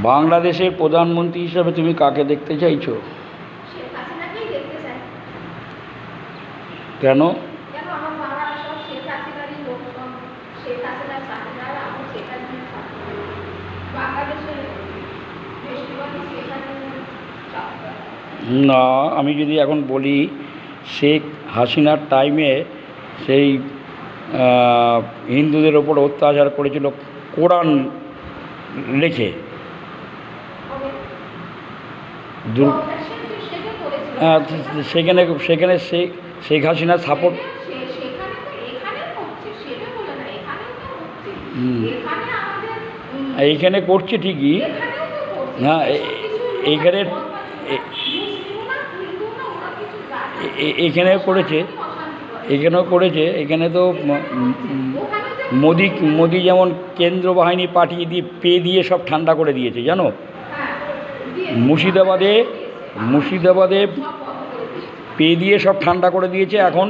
বাংলাদেশের প্রধানমন্ত্রী হিসাবে তুমি কাকে দেখতে চাইছো? শেখ হাসিনাকেই দেখতে চাই। কেন? কেন আমার বাবা সব শেখ হাসিনারই লোকজন, শেখ হাসিনার চাকরিদার, আমি শেখ হাসিনার ছাত্র। বাংলাদেশের বেশিরভাগই শেখ হাসিনার ছাত্র। না, আমি যদি এখন বলি শেখ হাসিনার টাইমে সেই হিন্দুদের ওপর অত্যাচার করেছিল কোরআন লিখে। দুর সেটা করেছিল। হ্যাঁ, সেখানে সেখানে শেখ হাসিনার সাপোর্ট। সেখানে তো এখানে করছে, সেটা বলে না, এখানেও তো হচ্ছে। এখানে আমাদের এইখানে করছে ঠিকই। এখানেও তো করছে। না, এইখানে এখানে করেছে, এখানেও করেছে। এখানে তো মোদি যেমন কেন্দ্র বাহিনী পাঠিয়ে দিয়ে দিয়ে সব ঠান্ডা করে দিয়েছে জানো। মুর্শিদাবাদে দিয়ে সব ঠান্ডা করে দিয়েছে, এখন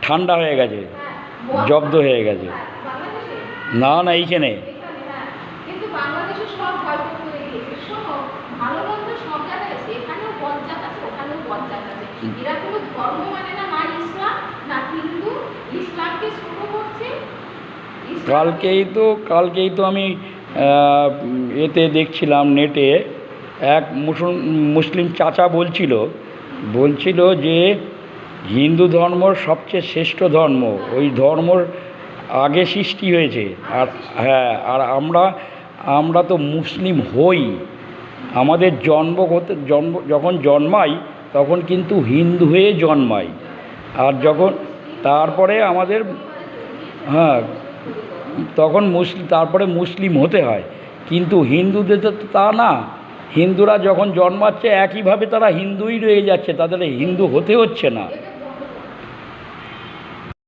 ঠান্ডা হয়ে গেছে, জব্দ হয়ে গেছে। না না, এইখানে কিন্তু বাংলাদেশে সব ভয় করে দিয়েছে, সব ভালো মন্দ সব জায়গায় আছে, এখানেও বজ্জাত আছে, ওখানেও বজ্জাত আছে। এরা কোনো ধর্ম মানে না, না ইসলাম না হিন্দু, ইসলামকে ছোট করছে। কালকেই তো আমি এতে দেখছিলাম নেটে, এক মুসলিম চাচা বলছিল যে হিন্দু ধর্ম সবচেয়ে শ্রেষ্ঠ ধর্ম, ওই ধর্মর আগে সৃষ্টি হয়েছে। আর হ্যাঁ, আর আমরা তো মুসলিম হই, আমাদের যখন জন্মাই তখন কিন্তু হিন্দু হয়ে জন্মাই, আর যখন তারপরে আমাদের হ্যাঁ তখন তারপরে মুসলিম হতে হয়। কিন্তু হিন্দুদের তো তা না, হিন্দুরা যখন জন্মাচ্ছে একইভাবে তারা হিন্দুই রয়ে যাচ্ছে, তাদের হিন্দু হতে হচ্ছে না।